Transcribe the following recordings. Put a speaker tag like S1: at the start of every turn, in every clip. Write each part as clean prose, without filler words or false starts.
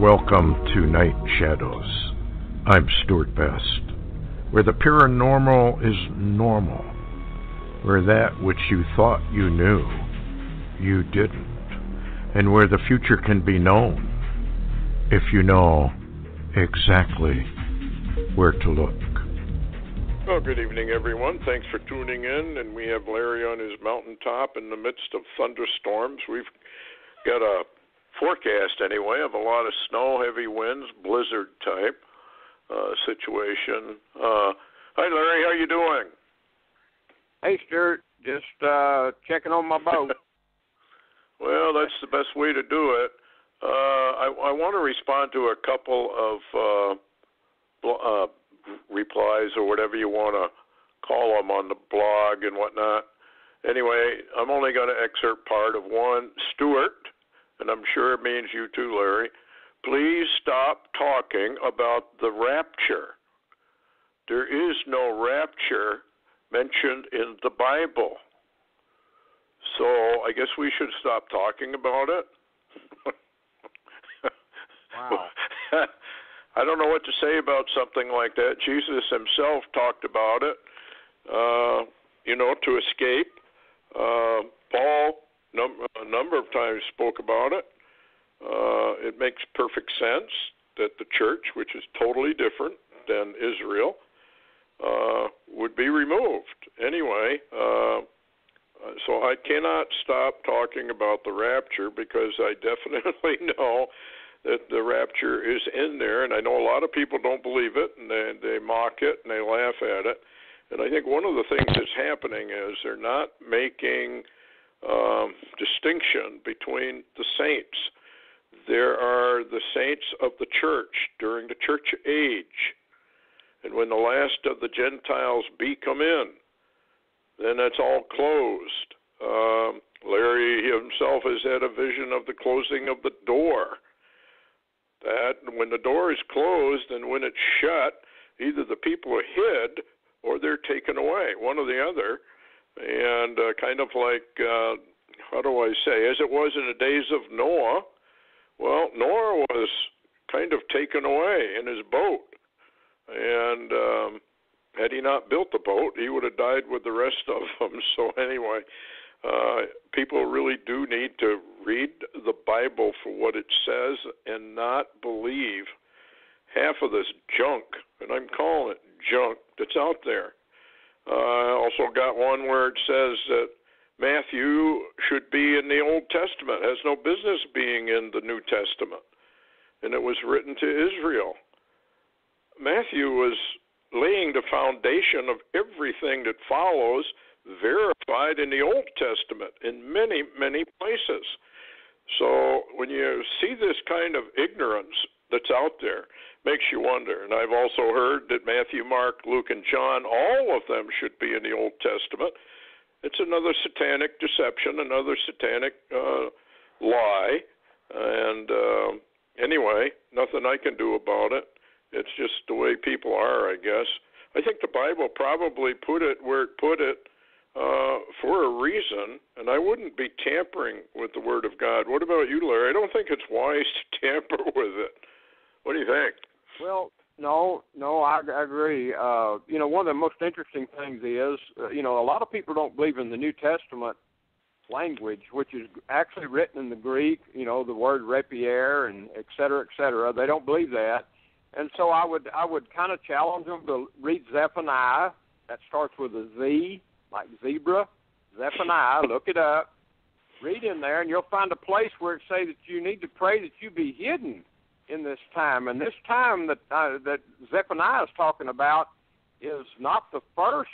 S1: Welcome to Night Shadows. I'm Stuart Best, where the paranormal is normal, where that which you thought you knew, you didn't, and where the future can be known if you know exactly where to look.
S2: Well, good evening, everyone. Thanks for tuning in. And we have Larry on his mountaintop in the midst of thunderstorms. We've got a forecast, anyway, of a lot of snow, heavy winds, blizzard type situation. Hi, Larry. How you doing?
S3: Hey, Stuart. Just checking on my boat.
S2: Well, that's the best way to do it. I want to respond to a couple of replies or whatever you want to call them on the blog and whatnot. Anyway, I'm only going to excerpt part of one. Stuart, and I'm sure it means you too, Larry, please stop talking about the rapture. There is no rapture mentioned in the Bible. So I guess we should stop talking about it.
S3: Wow.
S2: I don't know what to say about something like that. Jesus himself talked about it, to escape. Paul a number of times spoke about it. It makes perfect sense that the church, which is totally different than Israel, would be removed. Anyway, so I cannot stop talking about the rapture because I definitely know that the rapture is in there, and I know a lot of people don't believe it, and they mock it, and they laugh at it. And I think one of the things that's happening is they're not making distinction between the saints. There are the saints of the church during the church age, and when the last of the Gentiles be come in, then that's all closed. Larry himself has had a vision of the closing of the door. That when the door is closed and when it's shut, either the people are hid or they're taken away, one or the other. And kind of like, how do I say, as it was in the days of Noah, well, Noah was kind of taken away in his boat. And had he not built the boat, he would have died with the rest of them. So anyway, people really do need to read the Bible for what it says and not believe half of this junk, and I'm calling it junk, that's out there. I also got one where it says that Matthew should be in the Old Testament, has no business being in the New Testament, and it was written to Israel. Matthew was laying the foundation of everything that follows, verified in the Old Testament in many, many places. So when you see this kind of ignorance that's out there, makes you wonder. And I've also heard that Matthew, Mark, Luke, and John, all of them should be in the Old Testament. It's another satanic deception, another satanic lie. And anyway, nothing I can do about it. It's just the way people are, I guess. I think the Bible probably put it where it put it for a reason, and I wouldn't be tampering with the Word of God. What about you, Larry? I don't think it's wise to tamper with it. What do you think?
S3: Well, no, I agree. One of the most interesting things is, a lot of people don't believe in the New Testament language, which is actually written in the Greek, the word Rapture and et cetera, et cetera. They don't believe that. And so I would kind of challenge them to read Zephaniah. That starts with a Z, like zebra. Zephaniah, look it up. Read in there, and you'll find a place where it says that you need to pray that you be hidden in this time. And this time that Zephaniah is talking about is not the first,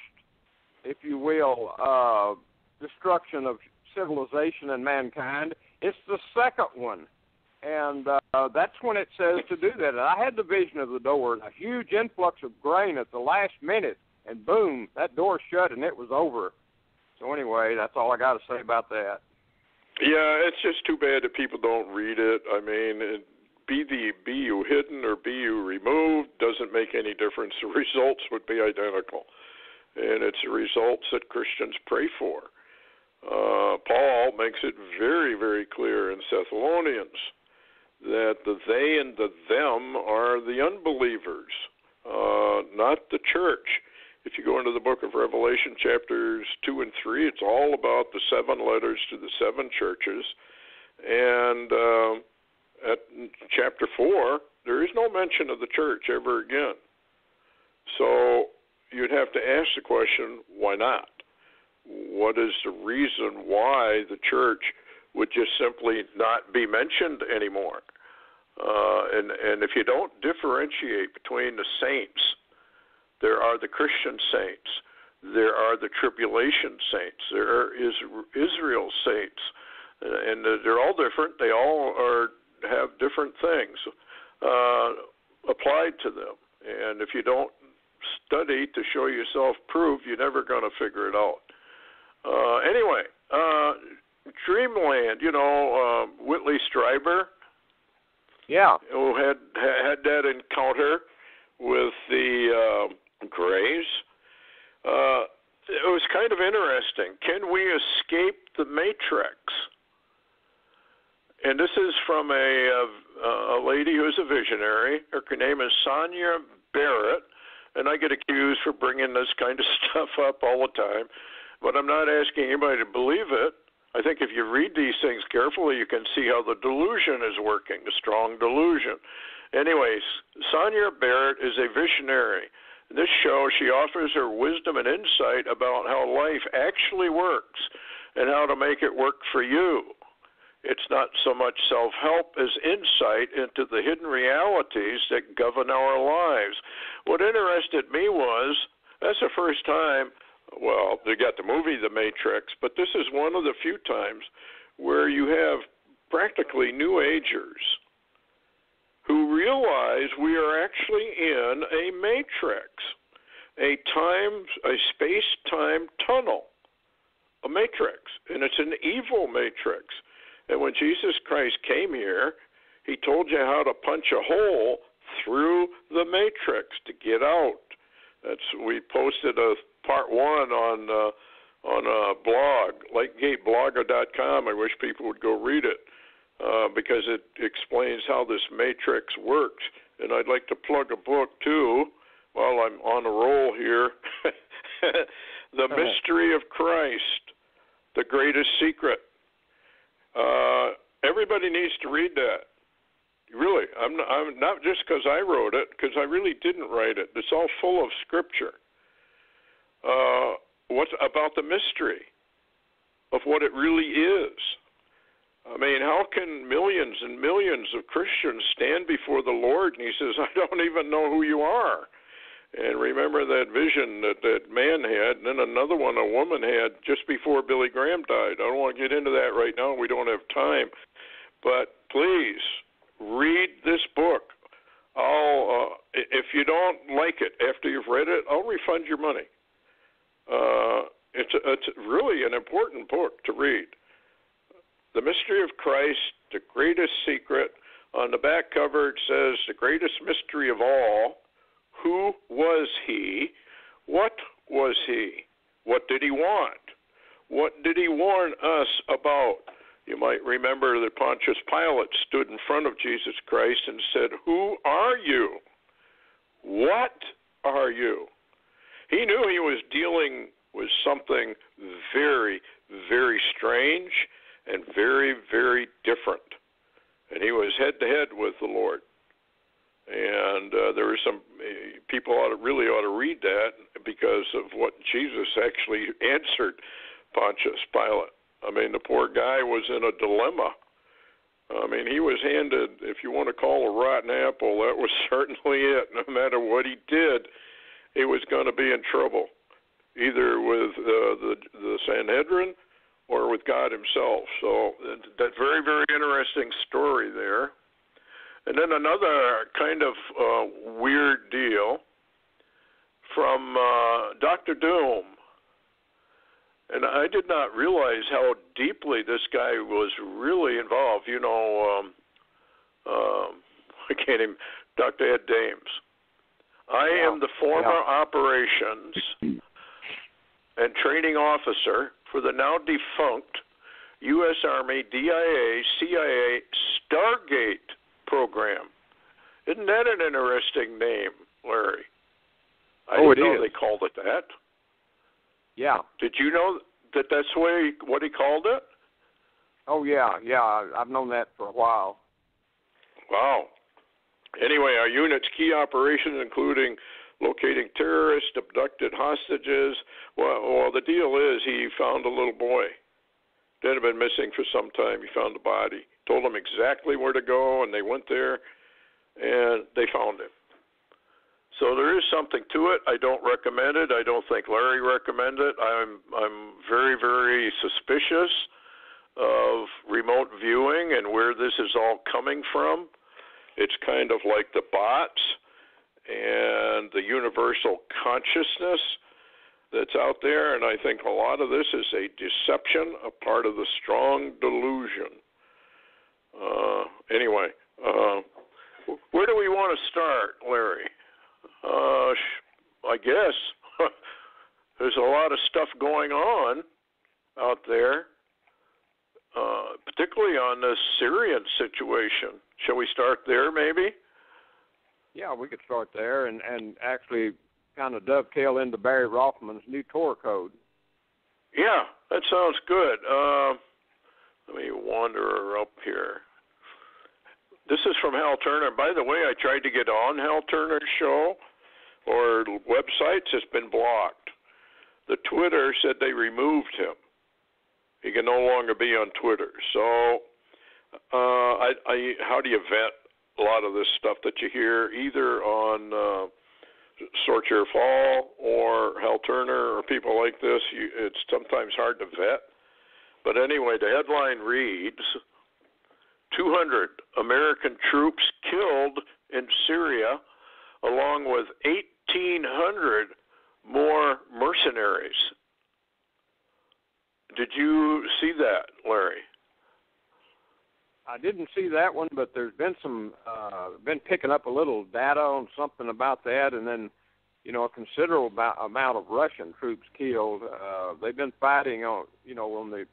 S3: if you will, destruction of civilization and mankind. It's the second one. And that's when it says to do that. And I had the vision of the door, a huge influx of grain at the last minute, and boom, that door shut and it was over. So anyway, that's all I got to say about that.
S2: Yeah, it's just too bad that people don't read it. I mean, be you hidden or be you removed doesn't make any difference. The results would be identical. And it's the results that Christians pray for. Paul makes it very, very clear in Thessalonians that the they and the them are the unbelievers, not the church. If you go into the book of Revelation, chapters 2 and 3, it's all about the 7 letters to the 7 churches. And at chapter 4, there is no mention of the church ever again. So you'd have to ask the question, why not? What is the reason why the church would just simply not be mentioned anymore? And if you don't differentiate between the saints, there are the Christian saints, there are the tribulation saints, there are Israel saints, and they're all different. They all have different things applied to them. And if you don't study to show yourself proof, you're never going to figure it out. Anyway, Dreamland, Whitley Strieber, who had that encounter with the Greys. It was kind of interesting. Can we escape the matrix? And this is from a lady who's a visionary. Her name is Sonia Barrett, and I get accused for bringing this kind of stuff up all the time. But I'm not asking anybody to believe it. I think if you read these things carefully, you can see how the delusion is working, the strong delusion. Anyways, Sonia Barrett is a visionary. In this show, she offers her wisdom and insight about how life actually works and how to make it work for you. It's not so much self-help as insight into the hidden realities that govern our lives. What interested me was, that's the first time, well, they got the movie The Matrix, but this is one of the few times where you have practically New Agers who realize we are actually in a matrix, a space-time tunnel, a matrix, and it's an evil matrix. And when Jesus Christ came here, he told you how to punch a hole through the matrix to get out. We posted a part 1 on a blog, lakegateblogger.com. I wish people would go read it because it explains how this matrix works. And I'd like to plug a book, too, while I'm on a roll here. The Mystery of Christ, The Greatest Secret. Everybody needs to read that. Really, I'm not just because I wrote it, because I really didn't write it. It's all full of scripture. What's about the mystery of what it really is? I mean, how can millions and millions of Christians stand before the Lord and he says, I don't even know who you are? And remember that vision that man had, and then another one a woman had just before Billy Graham died. I don't want to get into that right now. We don't have time. But please, read this book. If you don't like it after you've read it, I'll refund your money. It's really an important book to read. The Mystery of Christ, The Greatest Secret. On the back cover it says, the greatest mystery of all. Who was he? What was he? What did he want? What did he warn us about? You might remember that Pontius Pilate stood in front of Jesus Christ and said, who are you? What are you? He knew he was dealing with something very, very strange and very, very different. And he was head-to-head with the Lord. And there were some people really ought to read that because of what Jesus actually answered Pontius Pilate. I mean, the poor guy was in a dilemma. I mean, he was handed, if you want to call a rotten apple, that was certainly it. No matter what he did, he was going to be in trouble, either with the Sanhedrin or with God himself. So that very, very interesting story there. And then another kind of weird deal from Dr. Doom. And I did not realize how deeply this guy was really involved. You know, I can't even, Dr. Ed Dames. I am the former operations and training officer for the now defunct U.S. Army, DIA, CIA, Stargate program. Isn't that an interesting name, Larry? I
S3: it
S2: didn't know
S3: is.
S2: they called it that.
S3: Yeah.
S2: Did you know that that's what he called it?
S3: Oh, yeah. I've known that for a while.
S2: Wow. Anyway, our unit's key operations including locating terrorists, abducted hostages. Well, the deal is he found a little boy that had been missing for some time. He found the body, told them exactly where to go, and they went there, and they found him. So there is something to it. I don't recommend it. I don't think Larry recommends it. I'm very, very suspicious of remote viewing and where this is all coming from. It's kind of like the bots and the universal consciousness that's out there, and I think a lot of this is a deception, a part of the strong delusion. Anyway, where do we want to start, Larry? I guess there's a lot of stuff going on out there, particularly on the Syrian situation. Shall we start there, maybe?
S3: Yeah, we could start there and actually kind of dovetail into Barry Rothman's new Torah code.
S2: Yeah, that sounds good. Let me wander up here. This is from Hal Turner. By the way, I tried to get on Hal Turner's show or websites. It's been blocked. The Twitter said they removed him. He can no longer be on Twitter. So how do you vet a lot of this stuff that you hear either on Sort Your Fall or Hal Turner or people like this? It's sometimes hard to vet. But anyway, the headline reads, 200 American troops killed in Syria, along with 1,800 more mercenaries. Did you see that, Larry?
S3: I didn't see that one, but there's been been picking up a little data on something about that, and then, a considerable amount of Russian troops killed. They've been fighting on the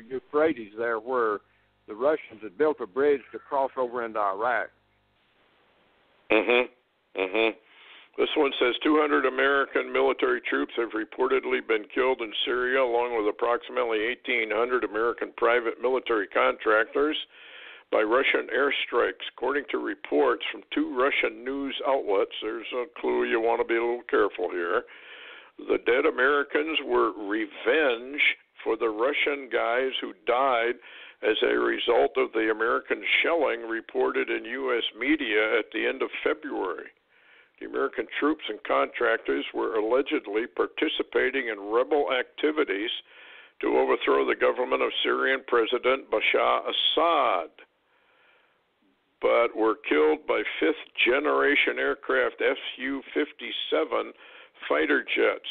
S3: Euphrates there, where the Russians had built a bridge to cross over into Iraq.
S2: This one says 200 American military troops have reportedly been killed in Syria, along with approximately 1,800 American private military contractors by Russian airstrikes, according to reports from 2 Russian news outlets. There's a clue you want to be a little careful here. The dead Americans were revenge for the Russian guys who died as a result of the American shelling reported in U.S. media at the end of February. The American troops and contractors were allegedly participating in rebel activities to overthrow the government of Syrian President Bashar Assad, but were killed by 5th-generation aircraft Su-57 fighter jets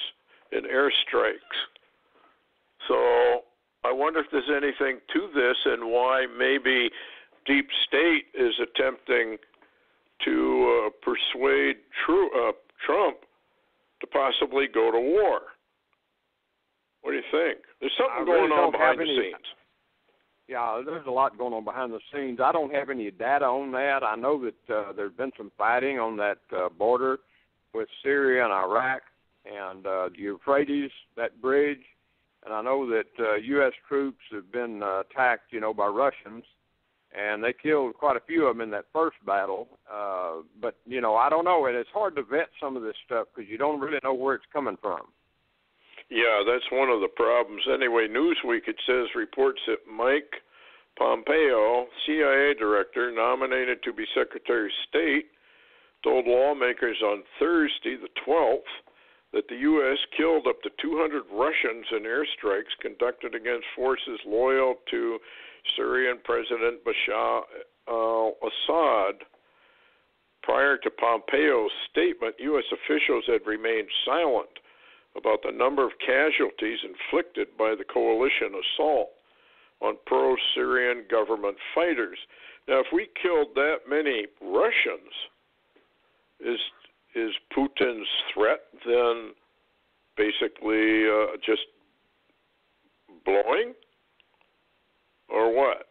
S2: in airstrikes. So I wonder if there's anything to this and why maybe Deep State is attempting to persuade Trump to possibly go to war. What do you think? There's something going on behind the scenes.
S3: Yeah, there's a lot going on behind the scenes. I don't have any data on that. I know that there's been some fighting on that border with Syria and Iraq and the Euphrates, that bridge. And I know that U.S. troops have been attacked, by Russians, and they killed quite a few of them in that first battle. But, I don't know, and it's hard to vet some of this stuff because you don't really know where it's coming from.
S2: Yeah, that's one of the problems. Anyway, Newsweek, it says, reports that Mike Pompeo, CIA director, nominated to be Secretary of State, told lawmakers on Thursday, the 12th, that the U.S. killed up to 200 Russians in airstrikes conducted against forces loyal to Syrian President Bashar al-Assad. Prior to Pompeo's statement, U.S. officials had remained silent about the number of casualties inflicted by the coalition assault on pro-Syrian government fighters. Now, if we killed that many Russians, is Putin's threat then basically just blowing, or what?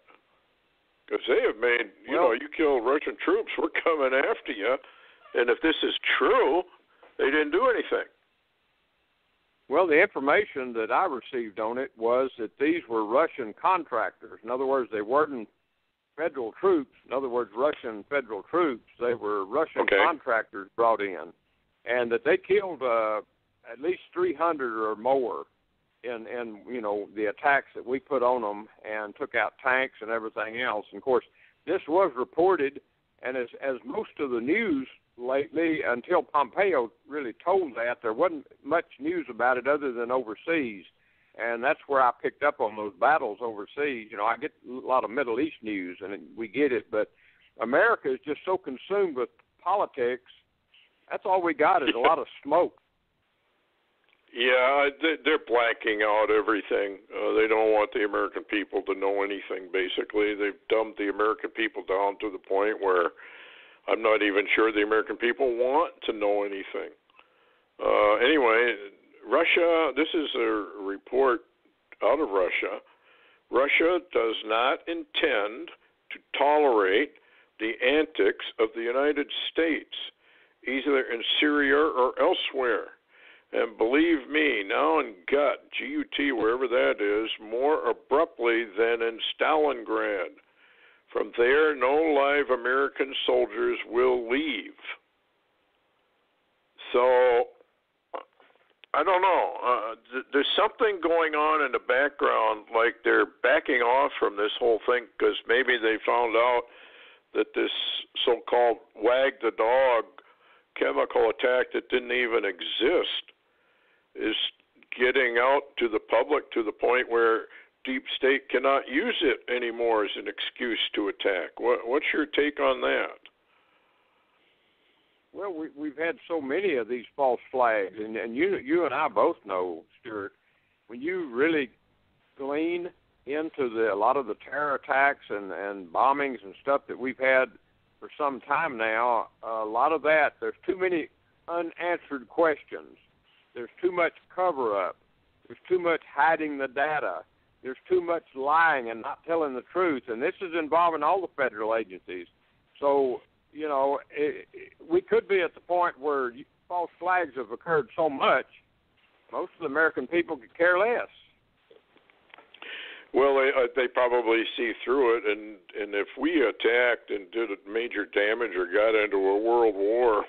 S2: Because they have made, you kill Russian troops, we're coming after you. And if this is true, they didn't do anything.
S3: Well, the information that I received on it was that these were Russian contractors. In other words, they weren't federal troops. In other words, Russian federal troops. They were Russian contractors brought in. And that they killed at least 300 or more in the attacks that we put on them, and took out tanks and everything else. And, of course, this was reported, and as most of the news lately, until Pompeo really told that, there wasn't much news about it other than overseas. And that's where I picked up on those battles overseas. I get a lot of Middle East news, and we get it, but America is just so consumed with politics. That's all we got is a lot of smoke.
S2: Yeah, they're blacking out everything. They don't want the American people to know anything, basically. They've dumbed the American people down to the point where I'm not even sure the American people want to know anything. Anyway, Russia, this is a report out of Russia. Russia does not intend to tolerate the antics of the United States, either in Syria or elsewhere. And believe me, now in Gut, wherever that is, more abruptly than in Stalingrad. From there, no live American soldiers will leave. So, I don't know. There's something going on in the background, like they're backing off from this whole thing because maybe they found out that this so-called wag the dog chemical attack that didn't even exist is getting out to the public to the point where deep state cannot use it anymore as an excuse to attack. What's your take on that?
S3: Well, we've had so many of these false flags, and you and I both know, Stuart, when you really glean into a lot of the terror attacks and bombings and stuff that we've had for some time now, a lot of that, there's too many unanswered questions. There's too much cover-up. There's too much hiding the data. There's too much lying and not telling the truth. And this is involving all the federal agencies. So, we could be at the point where false flags have occurred so much, most of the American people could care less.
S2: Well, they probably see through it, and if we attacked and did major damage or got into a world war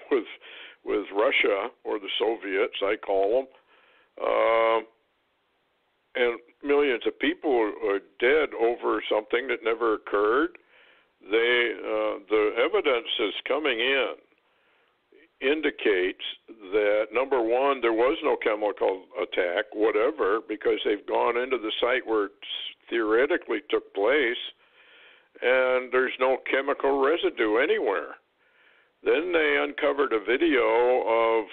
S2: with Russia or the Soviets, I call them, and millions of people are dead over something that never occurred, the evidence that's coming in indicates that, number one, there was no chemical attack, whatever, because they've gone into the site where it theoretically took place, and there's no chemical residue anywhere. Then they uncovered a video of,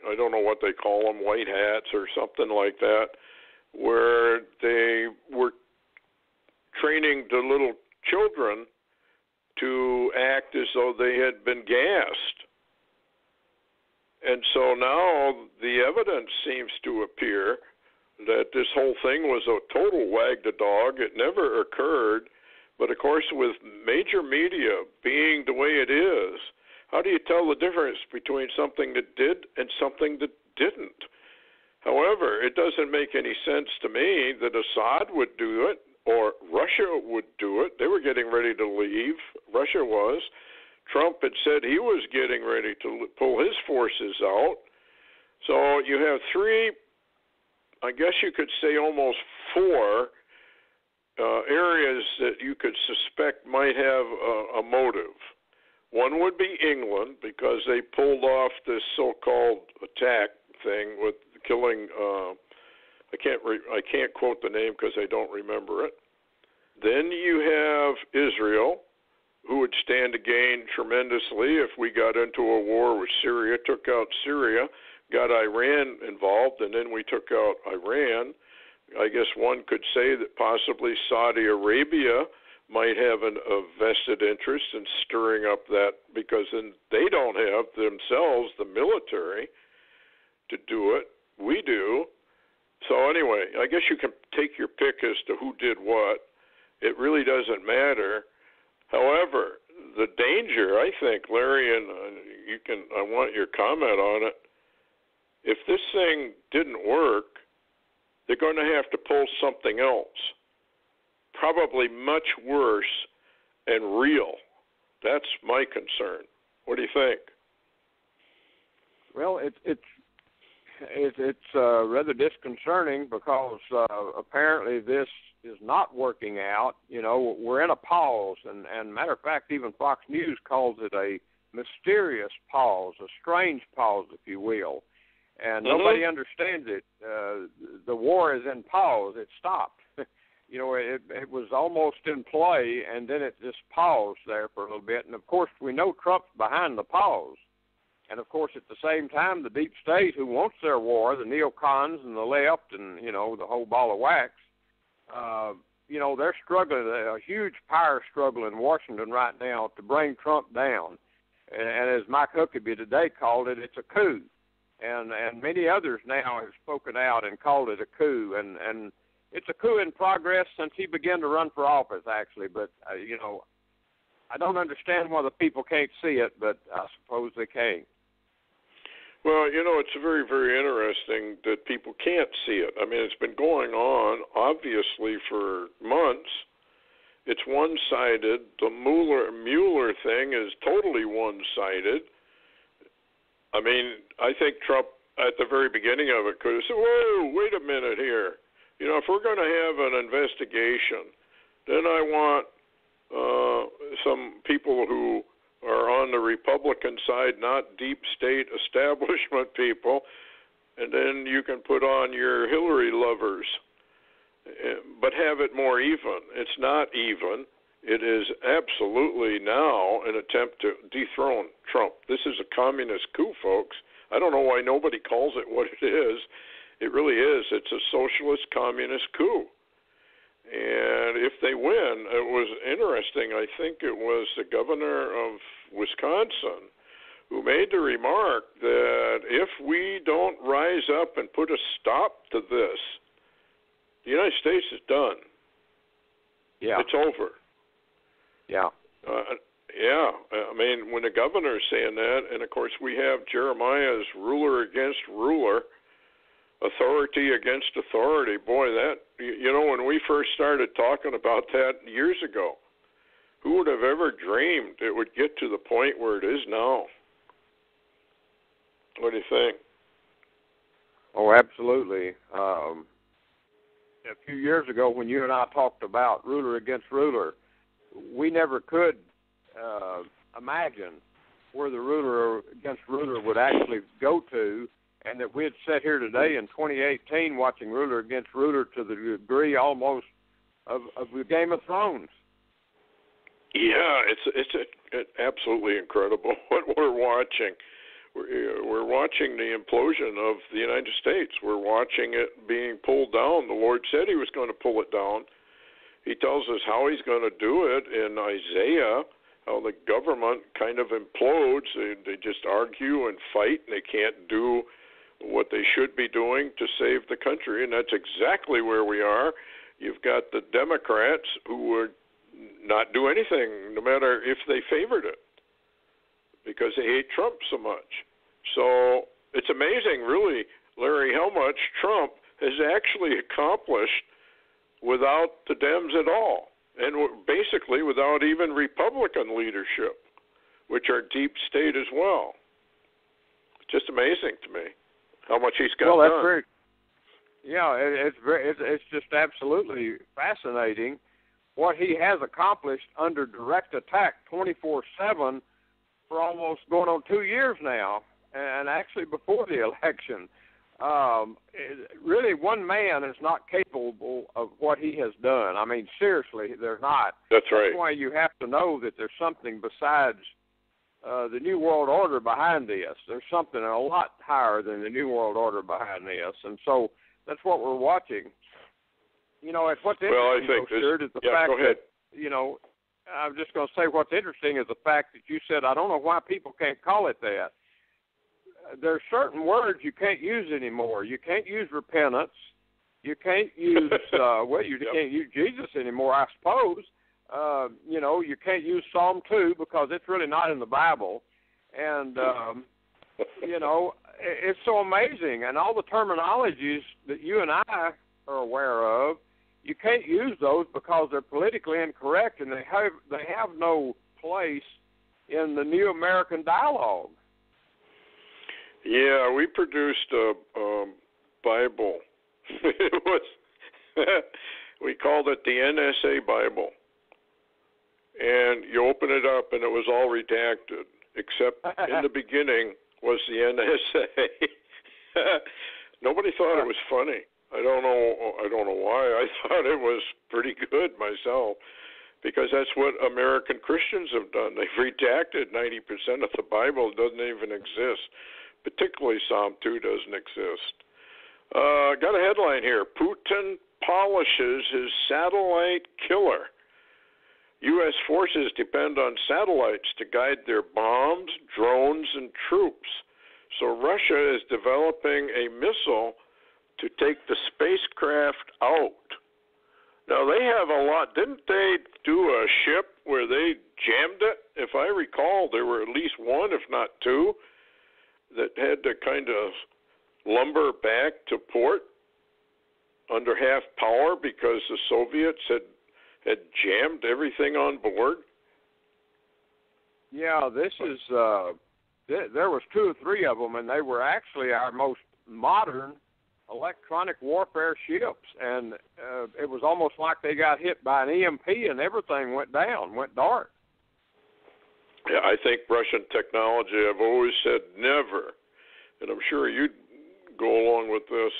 S2: I don't know what they call them, white hats or something like that, where they were training the little children to act as though they had been gassed. And so now the evidence seems to appear that this whole thing was a total wag the dog. It never occurred. But, of course, with major media being the way it is, how do you tell the difference between something that did and something that didn't? However, it doesn't make any sense to me that Assad would do it or Russia would do it. They were getting ready to leave. Russia was. Trump had said he was getting ready to pull his forces out. So you have three, I guess you could say almost four areas that you could suspect might have a motive. One would be England, because they pulled off this so-called attack thing with killing, I can't quote the name because I don't remember it. Then you have Israel, who would stand to gain tremendously if we got into a war with Syria, took out Syria, got Iran involved, and then we took out Iran. I guess one could say that possibly Saudi Arabia might have a vested interest in stirring up that, because then they don't have themselves the military to do it. We do. So anyway, I guess you can take your pick as to who did what. It really doesn't matter. However, the danger, I think, Larry, and I want your comment on it. If this thing didn't work, they're going to have to pull something else, probably much worse and real. That's my concern. What do you think?
S3: Well, it's rather disconcerting because apparently this is not working out. You know, we're in a pause, and matter of fact, even Fox News calls it a mysterious pause, a strange pause, if you will. And nobody understands it. The war is in pause. It stopped. You know, it was almost in play, and then it just paused there for a little bit. And, of course, we know Trump's behind the pause. And, of course, at the same time, the deep state who wants their war, the neocons and the left and, you know, the whole ball of wax, you know, they're struggling, a huge power struggle in Washington right now to bring Trump down. And as Mike Huckabee today called it, it's a coup. And many others now have spoken out and called it a coup. And it's a coup in progress since he began to run for office, actually. But, you know, I don't understand why the people can't see it, but I suppose they can.
S2: Well, you know, it's very, very interesting that people can't see it. I mean, it's been going on, obviously, for months. It's one-sided. The Mueller thing is totally one-sided. I mean, I think Trump, at the very beginning of it, could have said, whoa, wait a minute here. You know, if we're going to have an investigation, then I want some people who are on the Republican side, not deep state establishment people, and then you can put on your Hillary lovers, but have it more even. It's not even. It is absolutely now an attempt to dethrone Trump. This is a communist coup, folks. I don't know why nobody calls it what it is. It really is. It's a socialist communist coup. And if they win, it was interesting. I think it was the governor of Wisconsin who made the remark that if we don't rise up and put a stop to this, the United States is done.
S3: Yeah.
S2: It's over.
S3: Yeah.
S2: Yeah. I mean, when the governor is saying that, and of course we have Jeremiah's ruler against ruler, authority against authority. Boy, that, you know, when we first started talking about that years ago, who would have ever dreamed it would get to the point where it is now? What do you think?
S3: Oh, absolutely. A few years ago when you and I talked about ruler against ruler, we never could imagine where the ruler against ruler would actually go to, and that we'd sit here today in 2018 watching ruler against ruler to the degree almost of the Game of Thrones.
S2: Yeah, it's absolutely incredible what we're watching. We're watching the implosion of the United States. We're watching it being pulled down. The Lord said he was going to pull it down. He tells us how he's going to do it in Isaiah, how the government kind of implodes. They just argue and fight, and they can't do what they should be doing to save the country, and that's exactly where we are. You've got the Democrats who would not do anything, no matter if they favored it, because they hate Trump so much. So it's amazing, really, Larry, how much Trump has actually accomplished without the Dems at all, and basically without even Republican leadership, which are deep state as well. It's just amazing to me how much he's got done.
S3: Very, yeah, it's just absolutely fascinating what he has accomplished under direct attack 24/7 for almost going on 2 years now, and actually before the election. Really, one man is not capable of what he has done. I mean, seriously, they're not.
S2: That's right.
S3: That's why you have to know that there's something besides the New World Order behind this. There's something a lot higher than the New World Order behind this, and so that's what we're watching. You know, what's interesting, Stuart, is the fact that, you know, I'm just going to say what's interesting is the fact that you said, I don't know why people can't call it that. There's certain words you can't use anymore. You can't use repentance. You can't use, can't use Jesus anymore, I suppose. you can't use Psalm 2 because it's really not in the Bible. And, it's so amazing. And all the terminologies that you and I are aware of, you can't use those because they're politically incorrect, and they have no place in the New American Dialogue.
S2: Yeah, we produced a Bible. It was we called it the NSA Bible, and you open it up, and it was all redacted, except in the beginning was the NSA. Nobody thought it was funny. I don't know why. I thought it was pretty good myself, because that's what American Christians have done. They've redacted 90% of the Bible. It doesn't even exist. Particularly Psalm 2 doesn't exist. Got a headline here. Putin polishes his satellite killer. U.S. forces depend on satellites to guide their bombs, drones, and troops. So Russia is developing a missile to take the spacecraft out. Now, they have a lot. Didn't they do a ship where they jammed it? If I recall, there were at least one, if not two, that had to kind of lumber back to port under half power because the Soviets had jammed everything on board.
S3: Yeah, this is there was two or three of them, and they were actually our most modern electronic warfare ships, and it was almost like they got hit by an EMP and everything went dark.
S2: Yeah, I think Russian technology, I've always said never, and I'm sure you'd go along with this,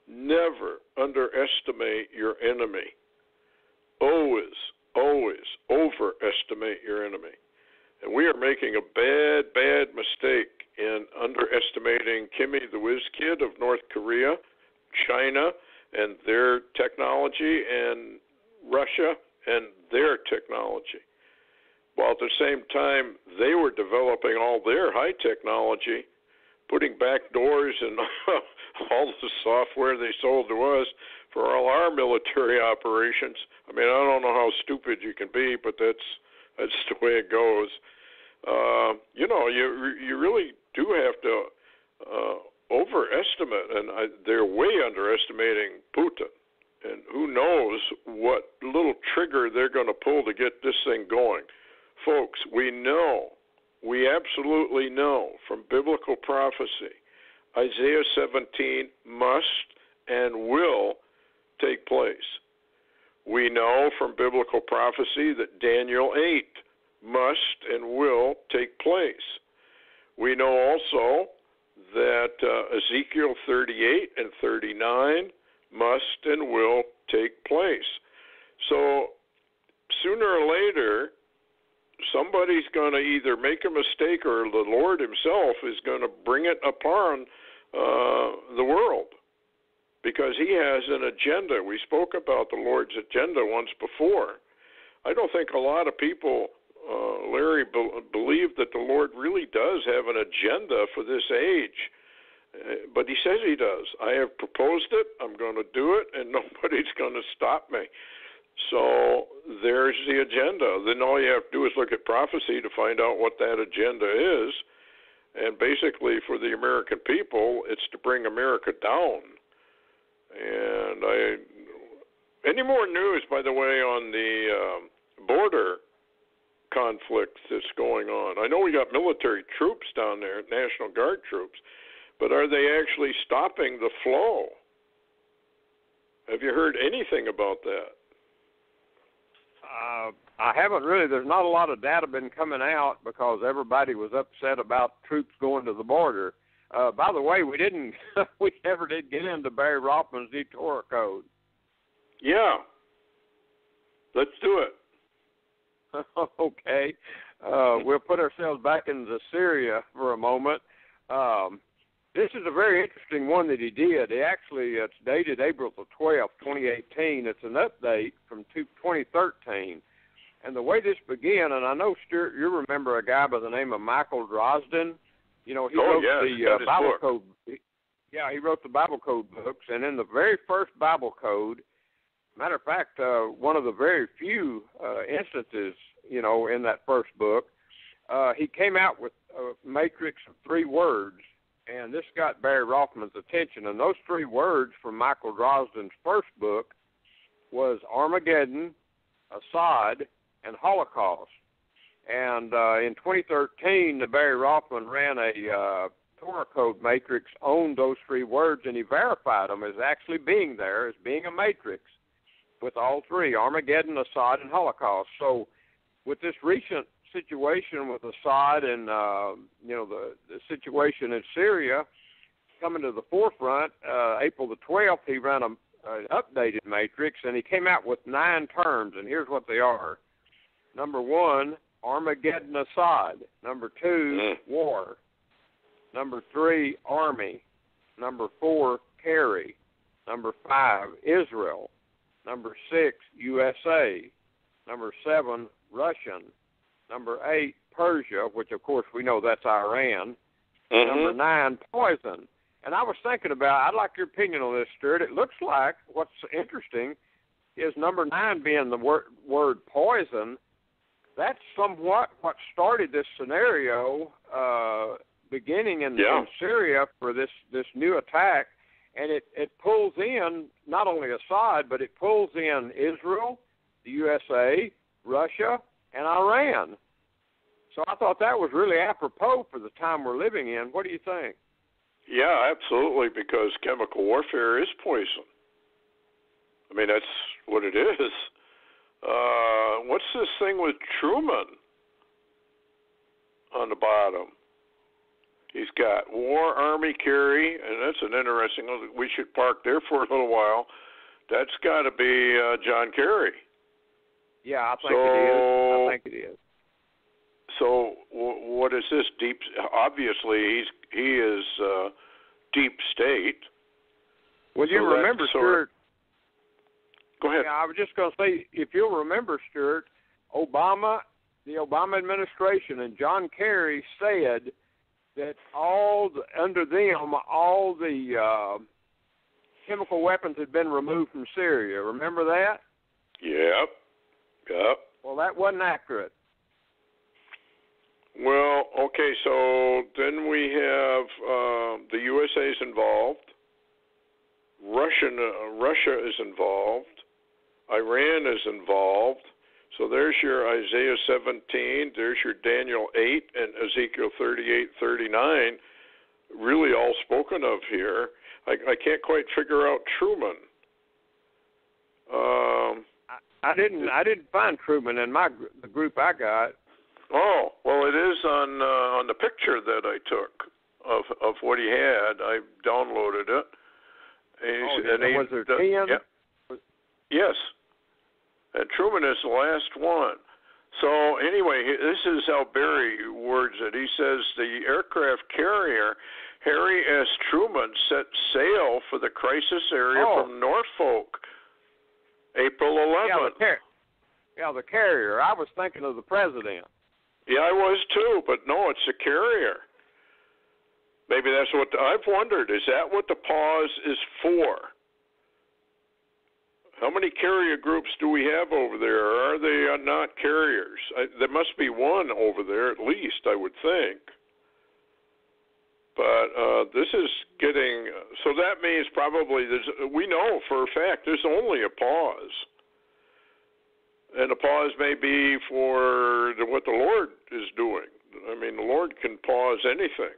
S2: never underestimate your enemy. Always overestimate your enemy. And we are making a bad mistake in underestimating Kimmy the Whiz Kid of North Korea, China and their technology, and Russia and their technology. While at the same time they were developing all their high technology, putting back doors and all the software they sold to us for all our military operations. I mean, I don't know how stupid you can be, but that's the way it goes. You really do have to overestimate, and they're way underestimating Putin. And who knows what little trigger they're going to pull to get this thing going. Folks, we absolutely know from biblical prophecy, Isaiah 17 must and will take place. We know from biblical prophecy that Daniel 8 must and will take place. We know also that Ezekiel 38 and 39 must and will take place. So sooner or later, somebody's going to either make a mistake or the Lord himself is going to bring it upon the world, because he has an agenda. We spoke about the Lord's agenda once before. I don't think a lot of people, Larry, believe that the Lord really does have an agenda for this age. But he says he does. I have proposed it, I'm going to do it, and nobody's going to stop me. So there's the agenda. Then all you have to do is look at prophecy to find out what that agenda is. And basically for the American people, it's to bring America down. And any more news, by the way, on the border conflict that's going on? I know we got military troops down there, National Guard troops, but are they actually stopping the flow? Have you heard anything about that?
S3: I haven't really. There's not a lot of data been coming out because everybody was upset about troops going to the border. By the way, we never did get into Barry Rothman's new Torah code. Yeah.
S2: Let's do it.
S3: Okay. We'll put ourselves back into Syria for a moment. This is a very interesting one that he did. It's dated April the 12th, 2018. It's an update from 2013. And the way this began, and I know, Stuart, you remember a guy by the name of Michael Drosden. He wrote the Bible code. Yeah, he wrote the Bible code books. And in the very first Bible code, Matter of fact, one of the very few instances, in that first book, he came out with a matrix of 3 words, and this got Barry Rothman's attention. And those 3 words from Michael Drosden's first book was Armageddon, Assad, and Holocaust. And in 2013, Barry Rothman ran a Torah code matrix on those 3 words, and he verified them as actually being there, as being a matrix with all 3, Armageddon, Assad, and Holocaust. So with this recent situation with Assad and, the situation in Syria coming to the forefront, April the 12th, he ran an updated matrix, and he came out with 9 terms, and here's what they are. Number 1, Armageddon, Assad. Number 2, war. Number 3, army. Number 4, carry. Number 5, Israel. Number 6, USA. Number 7, Russian. Number 8, Persia, which of course we know that's Iran. Number 9, poison. And I was thinking I'd like your opinion on this, Stuart. It looks like what's interesting is number 9 being the word poison. That's somewhat what started this scenario beginning in Syria for this new attack. And it pulls in not only Assad, but it pulls in Israel, the USA, Russia, and Iran. So I thought that was really apropos for the time we're living in. What do you think?
S2: Yeah, absolutely, because chemical warfare is poison. I mean, that's what it is. What's this thing with Truman on the bottom? He's got war, army, carry, and that's an interesting one. We should park there for a little while. That's got to be John Kerry.
S3: Yeah, I think it is.
S2: So what is this deep? Obviously, he is deep state.
S3: Well, you remember, Stuart.
S2: Go ahead.
S3: Yeah, I was just going to say, if you'll remember, Stuart, the Obama administration and John Kerry said that under them, all the chemical weapons had been removed from Syria. Remember that?
S2: Yep.
S3: Well, that wasn't accurate.
S2: Well, okay, so then we have the USA's involved. Russia is involved. Iran is involved. So there's your Isaiah 17, there's your Daniel 8, and Ezekiel 38, 39, really all spoken of here. I can't quite figure out Truman.
S3: I didn't find Truman in the group I got.
S2: Oh, well, it is on the picture that I took of what he had. I downloaded it.
S3: Was there 10?
S2: Yeah. Yes. And Truman is the last one. So anyway, this is how Barry words it. He says the aircraft carrier Harry S. Truman set sail for the crisis area from Norfolk, April 11th.
S3: Yeah, the carrier. I was thinking of the president.
S2: Yeah, I was too, but no, it's a carrier. Maybe that's what I've wondered. Is that what the pause is for? How many carrier groups do we have over there? Or are they not carriers? There must be one over there at least, I would think. But this is getting... So that means probably... we know for a fact there's only a pause. And a pause may be for what the Lord is doing. I mean, the Lord can pause anything.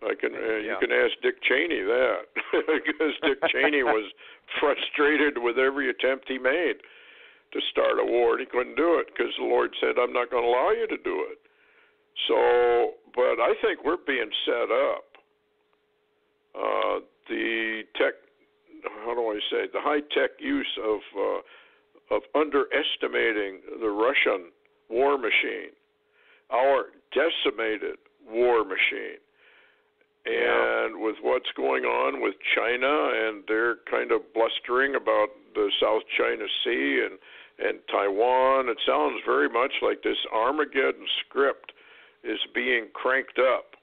S2: You can ask Dick Cheney that, because Dick Cheney was frustrated with every attempt he made to start a war, and he couldn't do it because the Lord said, "I'm not going to allow you to do it." So, but I think we're being set up. The high-tech use of underestimating the Russian war machine, our decimated war machine. And with what's going on with China, and they're kind of blustering about the South China Sea and Taiwan, it sounds very much like this Armageddon script is being cranked up,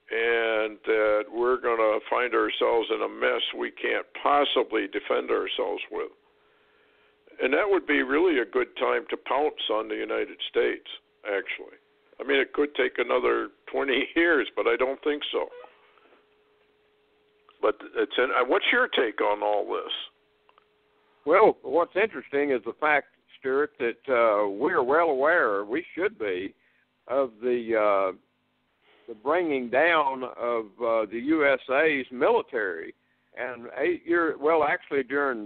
S2: and that we're going to find ourselves in a mess we can't possibly defend ourselves with. And that would be really a good time to pounce on the United States, actually. I mean, it could take another 20 years, but I don't think so. But what's your take on all this?
S3: Well, what's interesting is the fact, Stuart, that we're well aware, we should be, of the bringing down of the USA's military. And actually during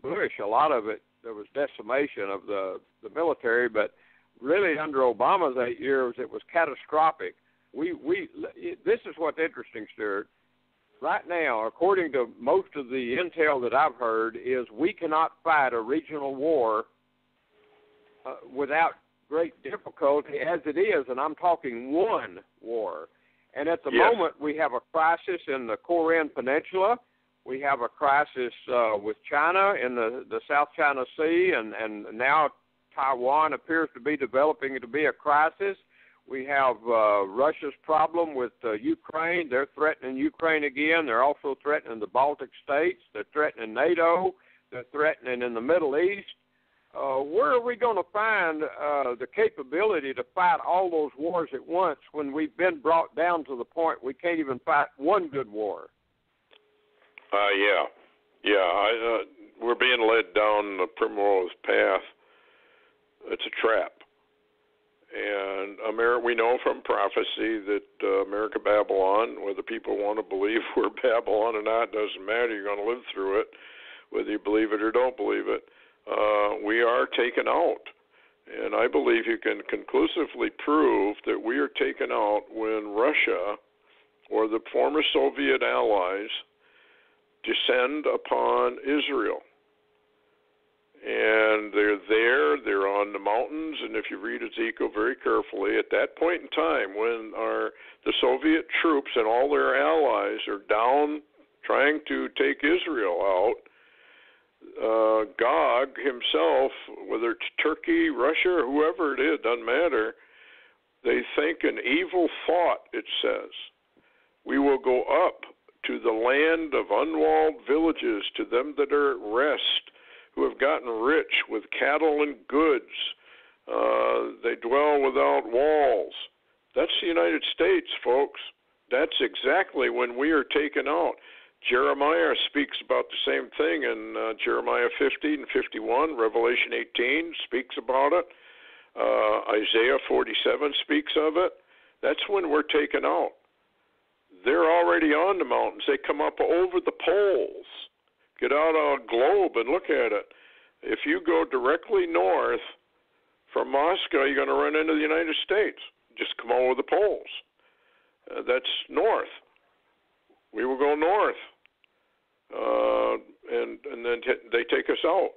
S3: Bush, a lot of it, there was decimation of the military, but really under Obama's 8 years, it was catastrophic. This is what's interesting, Stuart. Right now, according to most of the intel that I've heard, is we cannot fight a regional war without great difficulty as it is, and I'm talking one war. And at the moment, we have a crisis in the Korean Peninsula. We have a crisis with China in the South China Sea, and now Taiwan appears to be developing to be a crisis. We have Russia's problem with Ukraine. They're threatening Ukraine again. They're also threatening the Baltic states. They're threatening NATO. They're threatening in the Middle East. Where are we going to find the capability to fight all those wars at once when we've been brought down to the point we can't even fight one good war? We're being led down the primrose path. It's a trap. And we know from prophecy that America, Babylon, whether people want to believe we're Babylon or not, doesn't matter. You're going to live through it, whether you believe it or don't believe it. We are taken out. And I believe you can conclusively prove that we are taken out when Russia or the former Soviet allies descend upon Israel. And they're there, they're on the mountains, and if you read Ezekiel very carefully, at that point in time when the Soviet troops and all their allies are down trying to take Israel out, Gog himself, whether it's Turkey, Russia, or whoever it is, doesn't matter, they think an evil thought, it says. We will go up to the land of unwalled villages, to them that are at rest, who have gotten rich with cattle and goods. They dwell without walls. That's the United States, folks. That's exactly when we are taken out. Jeremiah speaks about the same thing in Jeremiah 50 and 51. Revelation 18 speaks about it. Isaiah 47 speaks of it. That's when we're taken out. They're already on the mountains. They come up over the poles. Get out a globe and look at it. If you go directly north from Moscow, you're going to run into the United States. Just come over the poles. That's north. We will go north. And then they take us out.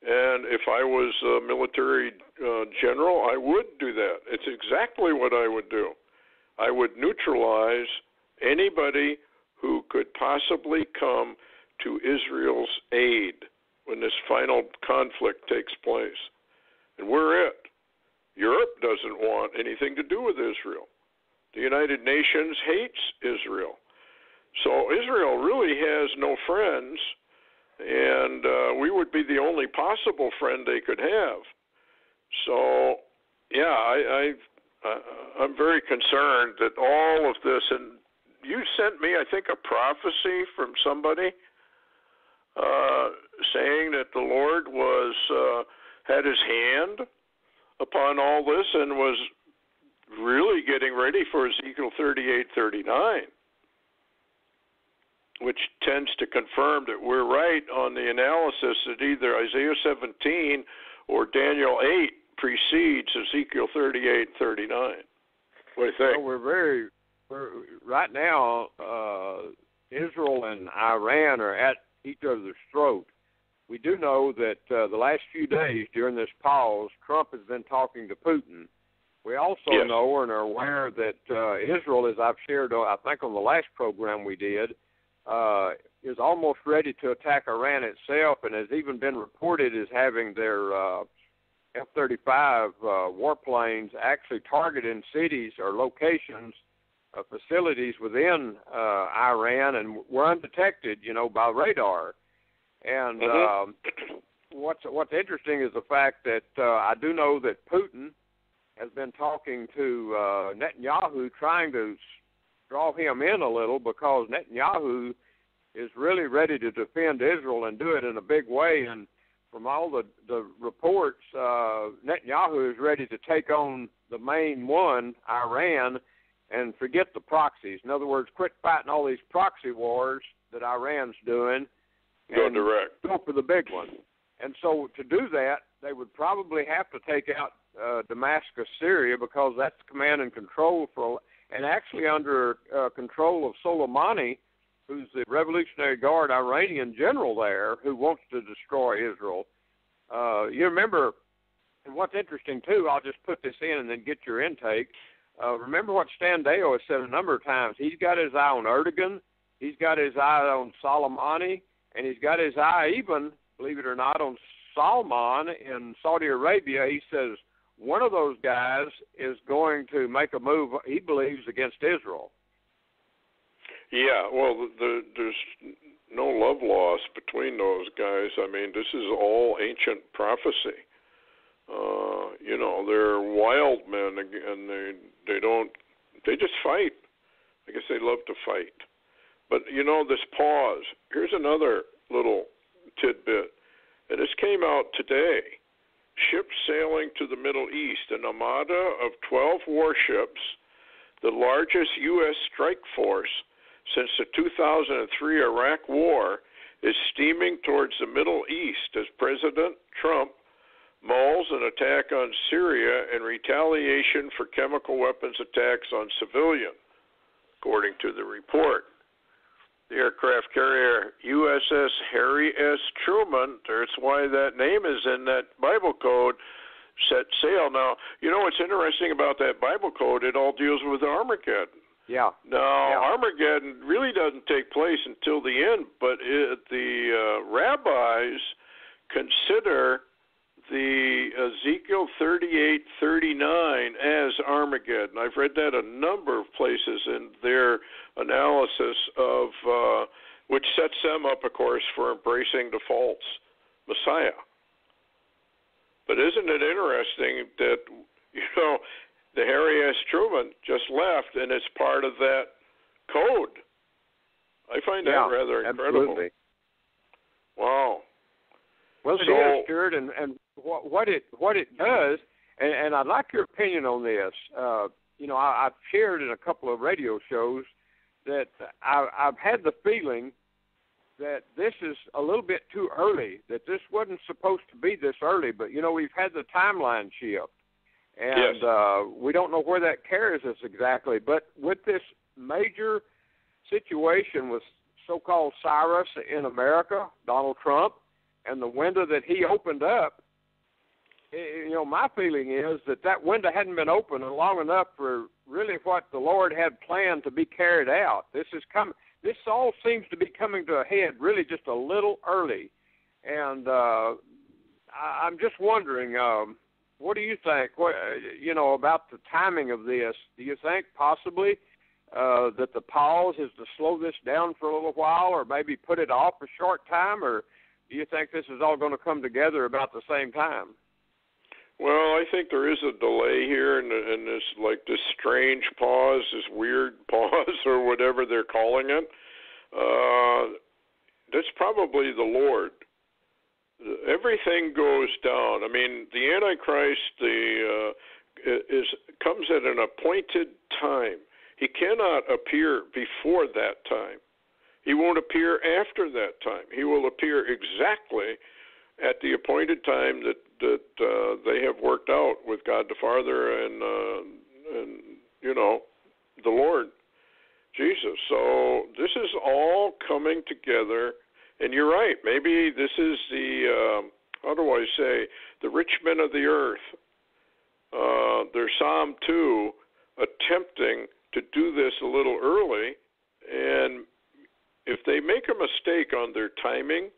S3: And if I was a military general, I would do that. It's exactly what I would do. I would neutralize anybody who could possibly come to Israel's aid when this final conflict takes place. And we're it. Europe doesn't want anything to do with Israel. The United Nations hates Israel. So Israel really has no friends, and we would be the only possible friend they could have. So, I'm very concerned that all of this, and you sent me, I think, a prophecy from somebody saying that the Lord had his hand upon all this and was really getting ready for Ezekiel 38:39, which tends to confirm that we're right on the analysis that either Isaiah 17 or Daniel 8 precedes Ezekiel 38:39. What do you think? Well, right now, Israel and Iran are at each other's throat. We do know that the last few days during this pause, Trump has been talking to Putin. We also know and are aware that Israel, as I've shared, I think on the last program we did, is almost ready to attack Iran itself, and has even been reported as having their F-35 warplanes actually targeting cities or locations, facilities within Iran, and were undetected, by radar. And what's interesting is the fact that I do know that Putin has been talking to Netanyahu, trying to draw him in a little, because Netanyahu is really ready to defend Israel and do it in a big way. And from all the reports, Netanyahu is ready to take on the main one, Iran, and forget the proxies. In other words, quit fighting all these proxy wars that Iran's doing.
S2: Go
S3: and
S2: direct.
S3: Go for the big one. And so to do that, they would probably have to take out Damascus, Syria, because that's command and control and actually under control of Soleimani, who's the Revolutionary Guard Iranian general there, who wants to destroy Israel. You remember, and what's interesting too, I'll just put this in and then get your intake. Remember what Stan Deyo has said a number of times. He's got his eye on Erdogan, he's got his eye on Soleimani, and he's got his eye even, believe it or not, on Salman in Saudi Arabia. He says one of those guys is going to make a move, he believes, against Israel.
S2: Yeah, well, there's no love lost between those guys. I mean, this is all ancient prophecy. They're wild men, and they just fight. I guess they love to fight. But, this pause, here's another little tidbit, and this came out today. Ships sailing to the Middle East, an armada of 12 warships, the largest U.S. strike force since the 2003 Iraq War, is steaming towards the Middle East as President Trump mulls an attack on Syria in retaliation for chemical weapons attacks on civilians, according to the report. The aircraft carrier USS Harry S. Truman, that's why that name is in that Bible code, set sail. Now, what's interesting about that Bible code, it all deals with Armageddon.
S3: Yeah.
S2: Now, Armageddon really doesn't take place until the end, but the rabbis consider the Ezekiel 38:39 as Armageddon. I've read that a number of places in their analysis of which sets them up, of course, for embracing the false Messiah. But isn't it interesting that, the Harry S. Truman just left, and it's part of that code? I find that rather incredible.
S3: Absolutely.
S2: Wow.
S3: Well, it is, Stuart, and what it does, and I'd like your opinion on this. I've shared in a couple of radio shows that I've had the feeling that this is a little bit too early, that this wasn't supposed to be this early, but, we've had the timeline shift, and we don't know where that carries us exactly. But with this major situation with so-called Cyrus in America, Donald Trump, and the window that he opened up, my feeling is that window hadn't been open long enough for really what the Lord had planned to be carried out. This all seems to be coming to a head really just a little early. And I'm just wondering, what do you think, about the timing of this? Do you think possibly that the pause is to slow this down for a little while, or maybe put it off a short time, or do you think this is all going to come together about the same time?
S2: Well, I think there is a delay here, and this strange pause, this weird pause, or whatever they're calling it. That's probably the Lord. Everything goes down. I mean, the Antichrist comes at an appointed time. He cannot appear before that time. He won't appear after that time. He will appear exactly at the appointed time that they have worked out with God the Father and the Lord Jesus. So this is all coming together, and you're right. Maybe this is the the rich men of the earth. Their Psalm 2 attempting to do this a little early, and if they make a mistake on their timing,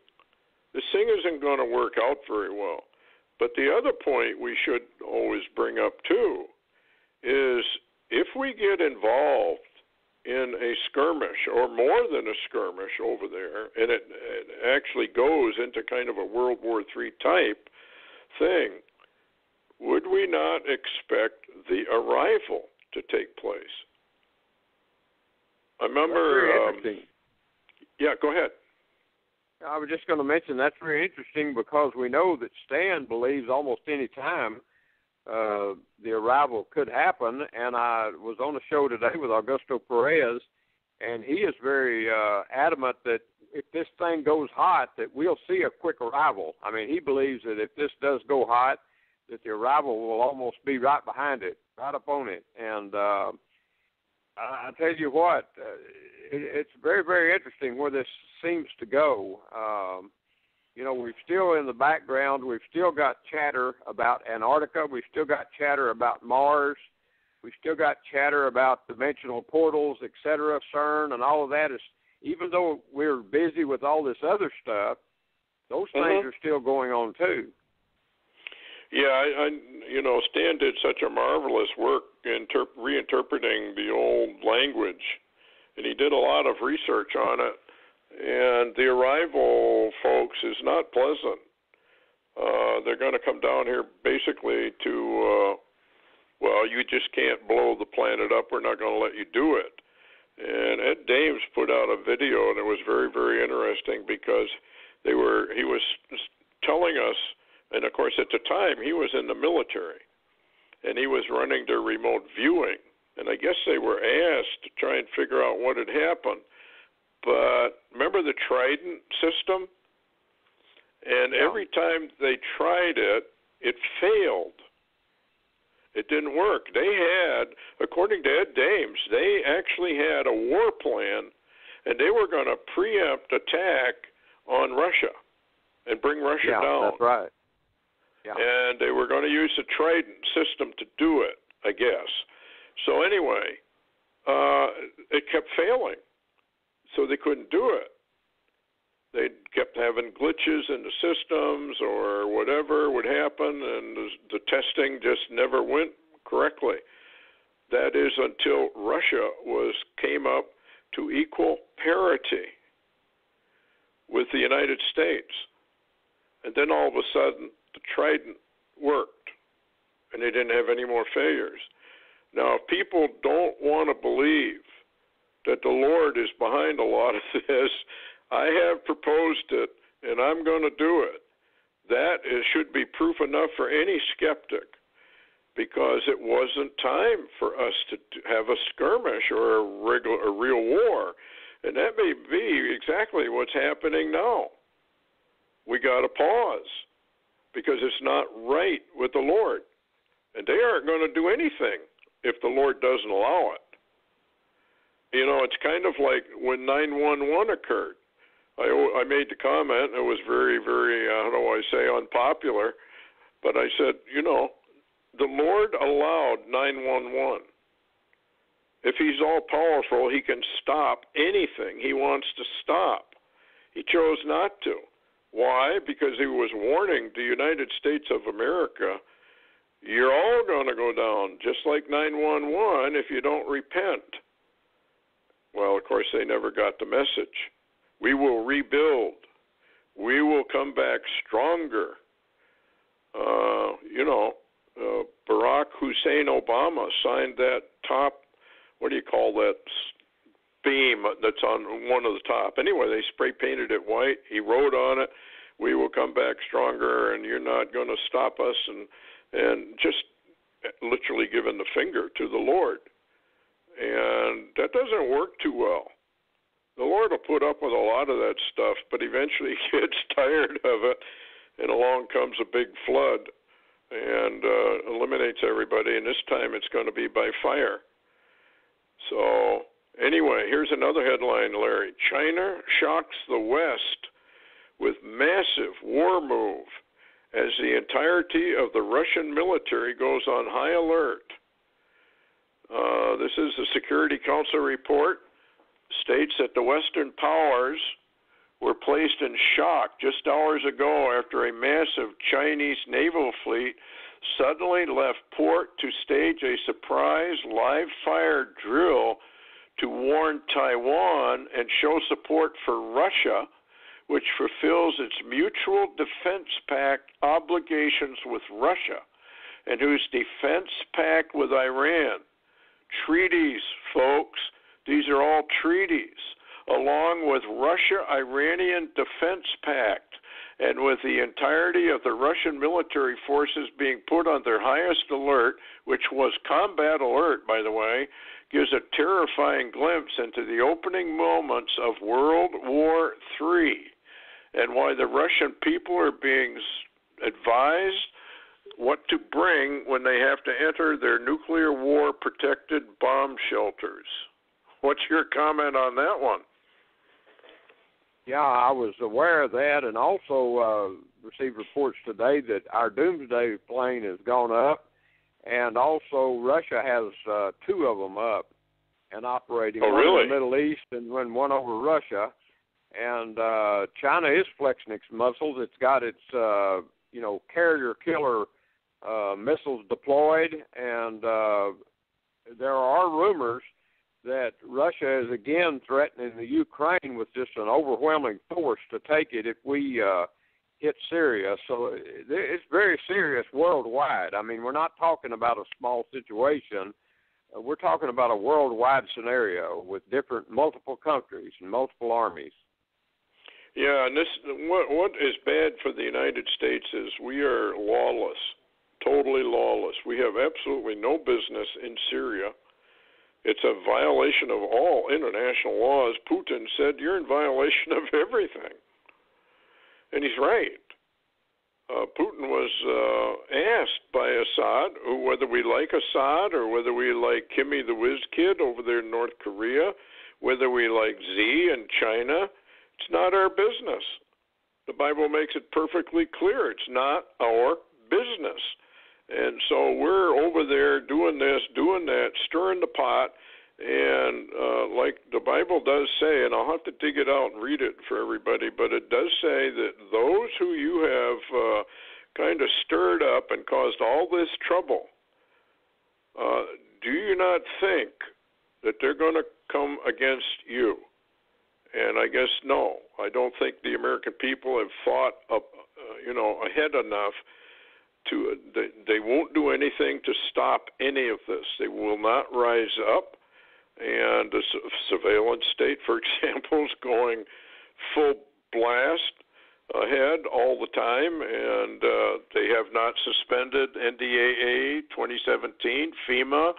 S2: this thing isn't going to work out very well. But the other point we should always bring up, too, is if we get involved in a skirmish, or more than a skirmish over there, and it actually goes into kind of a World War III type thing, would we not expect the arrival to take place? I remember. Yeah, go ahead.
S3: I was just going to mention that's very interesting because we know that Stan believes almost any time the arrival could happen, and I was on a show today with Augusto Perez, and he is very adamant that if this thing goes hot, that we'll see a quick arrival. I mean, he believes that if this does go hot, that the arrival will almost be right behind it, right up on it. And I tell you what, it's very, very interesting where this seems to go. We've still in the background, we've still got chatter about Antarctica. We've still got chatter about Mars. We've still got chatter about dimensional portals, et cetera, CERN, and all of that. Is, even though we're busy with all this other stuff, those things are still going on too.
S2: Yeah, Stan did such a marvelous work in reinterpreting the old language, and he did a lot of research on it. And the arrival, folks, is not pleasant. They're going to come down here basically to, you just can't blow the planet up. We're not going to let you do it. And Ed Dames put out a video, and it was very, very interesting because he was telling us, and of course at the time he was in the military, and he was running their remote viewing. And I guess they were asked to try and figure out what had happened. But remember the Trident system? And every time they tried it, it failed. It didn't work. They had, according to Ed Dames, they actually had a war plan, and they were going to preempt attack on Russia and bring Russia down.
S3: That's right. Yeah.
S2: And they were going to use the Trident system to do it, I guess. So anyway, it kept failing. So they couldn't do it. They kept having glitches in the systems or whatever would happen, and the testing just never went correctly. That is until Russia came up to equal parity with the United States. And then all of a sudden, the Trident worked, and they didn't have any more failures. Now, if people don't want to believe that the Lord is behind a lot of this, I have proposed it, and I'm going to do it. That should be proof enough for any skeptic, because it wasn't time for us to have a skirmish or a real war. And that may be exactly what's happening now. We got to pause, because it's not right with the Lord. And they aren't going to do anything if the Lord doesn't allow it. It's kind of like when 911 occurred. I made the comment, and it was very, very, unpopular, but I said, the Lord allowed 911. If he's all-powerful, he can stop anything he wants to stop. He chose not to. Why? Because he was warning the United States of America, you're all going to go down, just like 911, if you don't repent. Well, of course, they never got the message. We will rebuild. We will come back stronger. Barack Hussein Obama signed that top, beam that's on one of the top. Anyway, they spray painted it white. He wrote on it, we will come back stronger, and you're not going to stop us, and just literally giving the finger to the Lord. And that doesn't work too well. The Lord will put up with a lot of that stuff, but eventually he gets tired of it, and along comes a big flood and eliminates everybody, and this time it's going to be by fire. So anyway, here's another headline, Larry. China shocks the West with massive war move as the entirety of the Russian military goes on high alert. This is the Security Council report. States that the Western powers were placed in shock just hours ago after a massive Chinese naval fleet suddenly left port to stage a surprise live-fire drill to warn Taiwan and show support for Russia, which fulfills its mutual defense pact obligations with Russia, and whose defense pact with Iran. Treaties, folks. These are all treaties, along with Russia-Iranian defense pact, and with the entirety of the Russian military forces being put on their highest alert, which was combat alert, by the way, gives a terrifying glimpse into the opening moments of World War III and why the Russian people are being advised what to bring when they have to enter their nuclear war-protected bomb shelters. What's your comment on that one?
S3: Yeah, I was aware of that, and also received reports today that our doomsday plane has gone up, and also Russia has two of them up and operating.
S2: Oh,
S3: one
S2: really?
S3: in the Middle East and one over Russia. And China is flexing its muscles. It's got its, carrier killer missiles deployed, and there are rumors that Russia is again threatening the Ukraine with just an overwhelming force to take it if we hit Syria. So it's very serious worldwide. I mean, we're not talking about a small situation. We're talking about a worldwide scenario with multiple countries and multiple armies.
S2: Yeah, and what is bad for the United States is we are lawless, totally lawless. We have absolutely no business in Syria. It's a violation of all international laws. Putin said, you're in violation of everything. And he's right. Putin was asked by Assad, whether we like Assad or whether we like Kimmy the Whiz Kid over there in North Korea, whether we like Xi in China, it's not our business. The Bible makes it perfectly clear. It's not our business. And so we're over there doing this, doing that, stirring the pot, and like the Bible does say, and I'll have to dig it out and read it for everybody, but it does say that those who you have kind of stirred up and caused all this trouble, do you not think that they're going to come against you? And I guess no. I don't think the American people have thought up, ahead enough to. They won't do anything to stop any of this. They will not rise up. And the surveillance state, for example, is going full blast ahead all the time, and they have not suspended NDAA 2017, FEMA,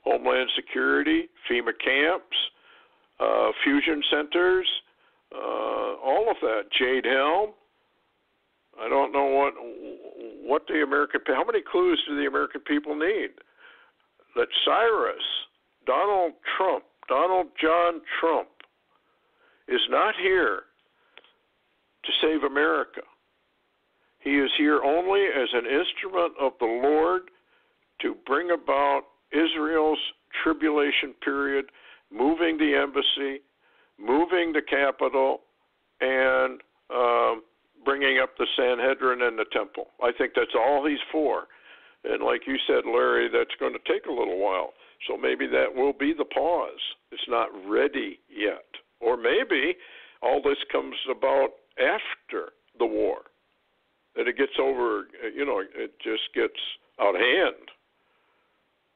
S2: Homeland Security, FEMA camps, fusion centers, all of that. Jade Helm. I don't know what the American. How many clues do the American people need? That Cyrus, Donald John Trump, is not here to save America. He is here only as an instrument of the Lord to bring about Israel's tribulation period, moving the embassy, moving the capital, and bringing up the Sanhedrin and the temple. I think that's all he's for. And like you said, Larry, that's going to take a little while. So maybe that will be the pause. It's not ready yet. Or maybe all this comes about after the war, that it gets over, it just gets out of hand.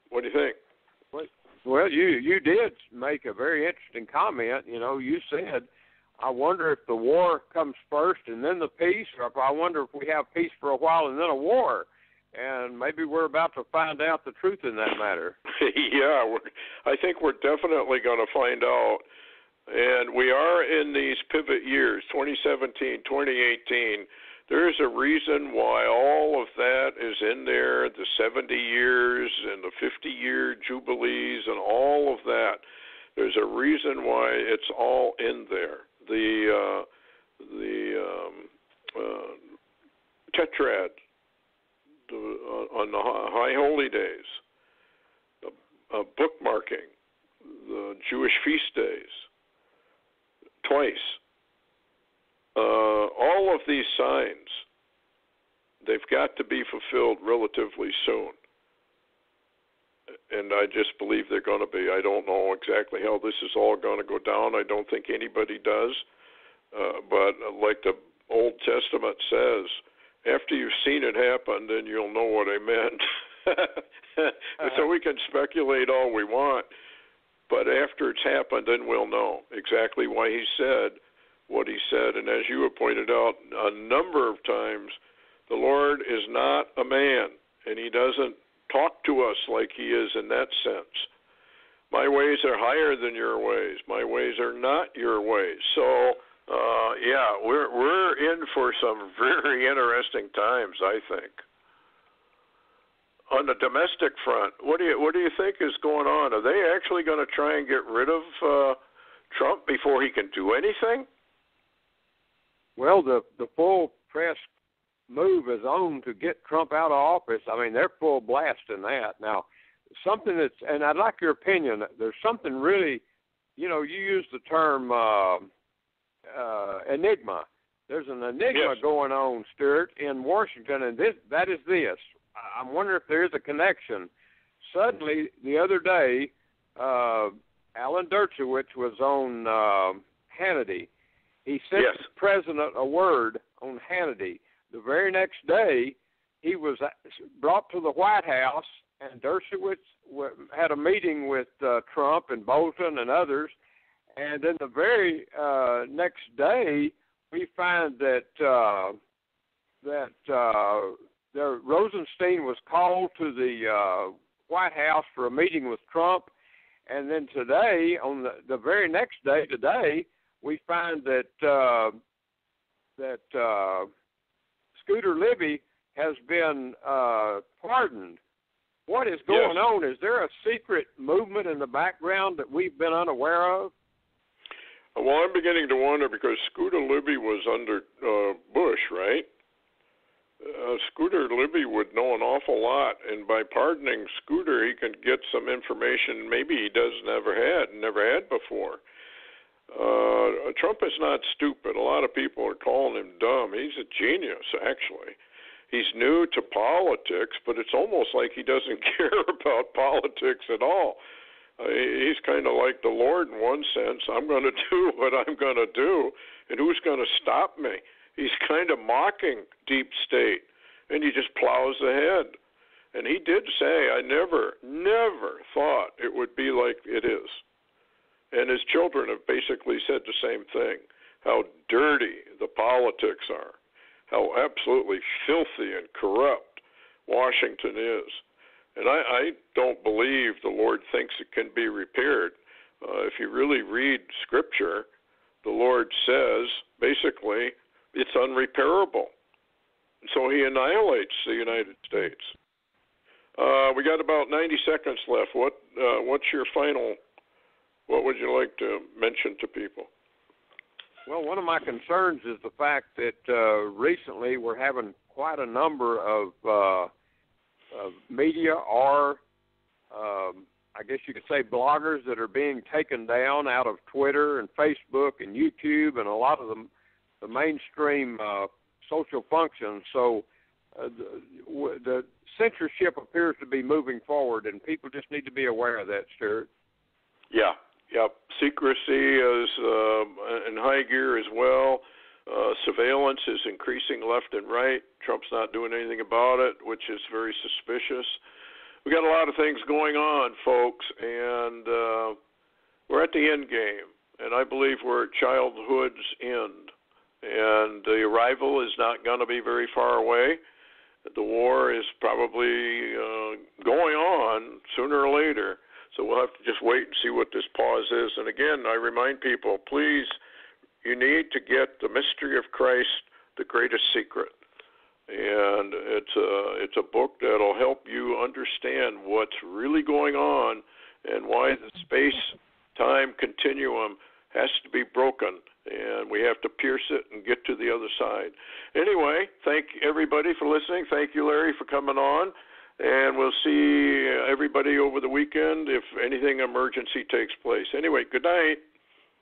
S2: What do you think?
S3: Well, you did make a very interesting comment. You said, I wonder if the war comes first and then the peace, or if I wonder if we have peace for a while and then a war. And maybe we're about to find out the truth in that matter.
S2: Yeah, I think we're definitely going to find out. And we are in these pivot years, 2017, 2018. There's a reason why all of that is in there, the 70 years and the 50-year jubilees and all of that. There's a reason why it's all in there. The tetrad on the high holy days, bookmarking, the Jewish feast days, twice. All of these signs, they've got to be fulfilled relatively soon. and I just believe they're going to be. I don't know exactly how this is all going to go down. I don't think anybody does. But like the Old Testament says, after you've seen it happen, then you'll know what I meant. So we can speculate all we want, but after it's happened, then we'll know exactly why he said what he said. And as you have pointed out a number of times, the Lord is not a man, and he doesn't talk to us like he is in that sense. My ways are higher than your ways. My ways are not your ways. So, we're in for some very interesting times, I think. On the domestic front, what do you think is going on? Are they actually going to try and get rid of Trump before he can do anything?
S3: Well, the full press move is on to get Trump out of office. I mean, they're full blast in that. Now, something that's, and I'd like your opinion, there's something really, you use the term enigma. There's an enigma going on, Stuart, in Washington, and that is this. I'm wondering if there is a connection. Suddenly, the other day, Alan Dershowitz was on Hannity. He sent the president a word on Hannity. The very next day, he was brought to the White House, and Dershowitz had a meeting with Trump and Bolton and others. And then the very next day, we find that Rosenstein was called to the White House for a meeting with Trump. And then today, on the very next day, we find that Scooter Libby has been pardoned. What is going on? Is there a secret movement in the background that we've been unaware of?
S2: Well, I'm beginning to wonder because Scooter Libby was under Bush, right? Scooter Libby would know an awful lot, and by pardoning Scooter, he can get some information maybe he never had before. Trump is not stupid. A lot of people are calling him dumb. He's a genius, actually. He's new to politics, but it's almost like he doesn't care about politics at all. He's kind of like the Lord in one sense. I'm going to do what I'm going to do, and who's going to stop me? He's kind of mocking deep state, and he just plows ahead. And he did say, I never thought it would be like it is. And his children have basically said the same thing, how dirty the politics are, how absolutely filthy and corrupt Washington is. And I don't believe the Lord thinks it can be repaired. If you really read Scripture, the Lord says, basically, it's unrepairable. And so he annihilates the United States. We got about 90 seconds left. What's your final, what would you like to mention to people?
S3: Well, one of my concerns is the fact that recently we're having quite a number of media or I guess you could say bloggers that are being taken down out of Twitter and Facebook and YouTube and a lot of the mainstream social functions. So the censorship appears to be moving forward, and people just need to be aware of that, Stuart.
S2: Yeah. Secrecy is in high gear as well. Surveillance is increasing left and right. Trump's not doing anything about it, which is very suspicious. We got a lot of things going on, folks, and we're at the end game, and I believe we're at childhood's end, and the arrival is not going to be very far away. The war is probably going on sooner or later, so we'll have to just wait and see what this pause is. And again, I remind people, please, you need to get The Mystery of Christ, The Greatest Secret. And it's a book that'll help you understand what's really going on and why the space-time continuum has to be broken, and we have to pierce it and get to the other side. Anyway, thank everybody for listening. Thank you, Larry, for coming on, and we'll see everybody over the weekend if anything emergency takes place. Anyway, good night.